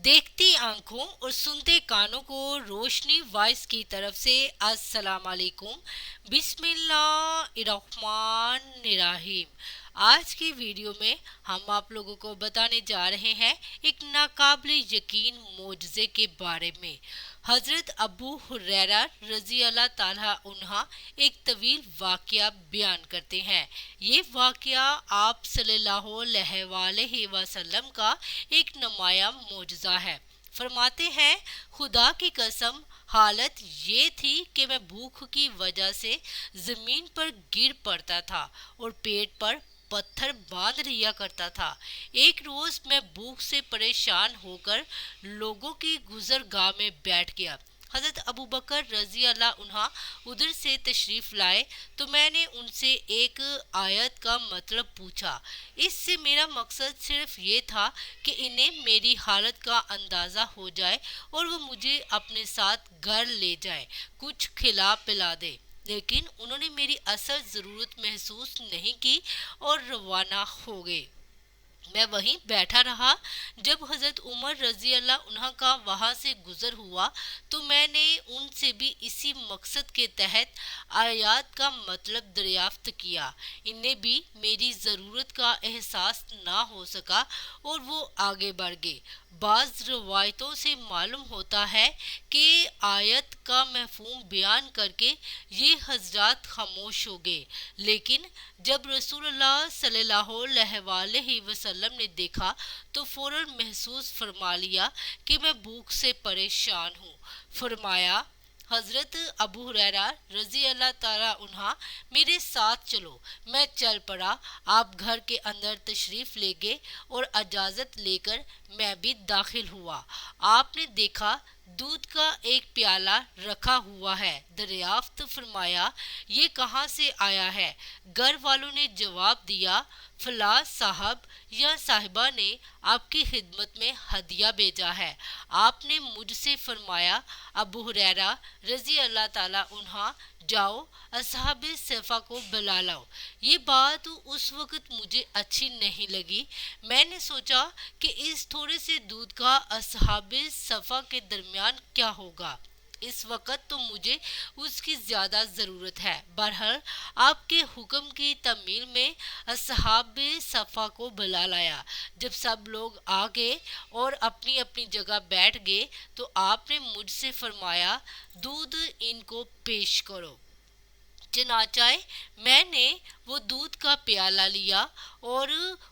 देखती आंखों और सुनते कानों को रोशनी वॉइस की तरफ से अस्सलाम वालेकुम। बिस्मिल्लाहिर्रहमानिर्रहीम। आज की वीडियो में हम आप लोगों को बताने जा रहे हैं एक नाकाबिले यकीन मोजज़े के बारे में। हजरत अबू हुरैरा रजी अल्लाह ताला उन्हा एक तवील वाकया बयान करते हैं। ये वाकया आप सल्लल्लाहु अलैहि वसल्लम का एक नुमाया मोजज़ा है। फरमाते हैं, खुदा की कसम हालत ये थी कि मैं भूख की वजह से जमीन पर गिर पड़ता था और पेट पर पत्थर बांध लिया करता था। एक रोज मैं भूख से परेशान होकर लोगों की गुजरगाह में बैठ गया। हजरत अबू बकर रजी अल्लाह उन्हा उधर से तशरीफ लाए तो मैंने उनसे एक आयत का मतलब पूछा। इससे मेरा मकसद सिर्फ ये था कि इन्हें मेरी हालत का अंदाज़ा हो जाए और वो मुझे अपने साथ घर ले जाए, कुछ खिला पिला दे। लेकिन उन्होंने मेरी असल ज़रूरत महसूस नहीं की और रवाना हो गए। मैं वहीं बैठा रहा। जब हजरत उमर रजी अल्लाह उन्हा का वहां से गुजर हुआ तो मैंने उनसे भी इसी मकसद के तहत आयात का मतलब दरियाफ्त किया। इन्हें भी मेरी ज़रूरत का एहसास ना हो सका और वो आगे बढ़ गए। बाज़ रवायतों से मालूम होता है कि आयत का मफ़हूम बयान करके ये हजरात खामोश हो गए। लेकिन जब रसूलुल्लाह सल्लल्लाहु अलैहि वसल्लम ने देखा तो फौरन महसूस फरमा लिया कि मैं भूख से परेशान हूँ। फरमाया, हजरत अबू हुरैरा रजी अल्लाह ताला उन्हा मेरे साथ चलो। मैं चल पड़ा। आप घर के अंदर तशरीफ ले गए और इजाज़त लेकर मैं भी दाखिल हुआ। आपने देखा दूध का एक प्याला रखा हुआ है। दरियाफ्त फरमाया, ये कहाँ से आया है? घर वालों ने जवाब दिया, फला साहब या साहिबा ने आपकी खिदमत में हदिया भेजा है। आपने मुझसे फरमाया, अबू हुरैरा रजी अल्लाह ताला उन्हा जाओ असहाबे सफ़ा को बुला लाओ। ये बात उस वक्त मुझे अच्छी नहीं लगी। मैंने सोचा कि इस थोड़े से दूध का असहाबे सफ़ा के दरमियान क्या होगा। इस वक्त तो मुझे उसकी ज़्यादा ज़रूरत है। बहरहाल आपके हुक्म की तमील में असहाबे सफ़ा को बुला लाया। जब सब लोग आ गए और अपनी अपनी जगह बैठ गए तो आपने मुझसे फरमाया, दूध इनको पेश करो। चनाचाए मैंने वो दूध का प्याला लिया और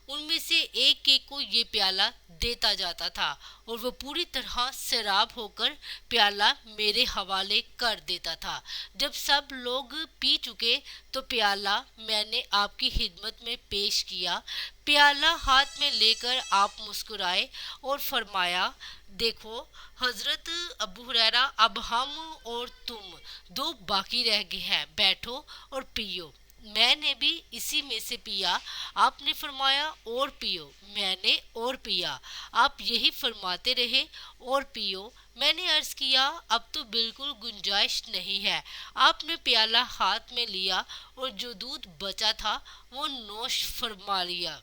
उनमें से एक एक को ये प्याला देता जाता था और वो पूरी तरह सैराब होकर प्याला मेरे हवाले कर देता था। जब सब लोग पी चुके तो प्याला मैंने आपकी खिदमत में पेश किया। प्याला हाथ में लेकर आप मुस्कुराए और फरमाया, देखो हजरत अबू हुरैरा, अब हम और तुम दो बाकी रह गए हैं, बैठो और पियो। मैंने भी इसी में से पिया। आपने फरमाया, और पियो। मैंने और पिया। आप यही फरमाते रहे, और पियो। मैंने अर्ज किया, अब तो बिल्कुल गुंजाइश नहीं है। आपने प्याला हाथ में लिया और जो दूध बचा था वो नोश फरमा लिया।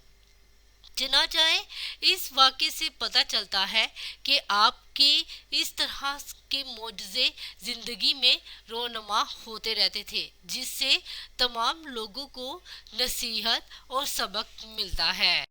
चनाचाए इस वाक़े से पता चलता है कि आपके इस तरह के मोजज़े ज़िंदगी में रोनमा होते रहते थे, जिससे तमाम लोगों को नसीहत और सबक मिलता है।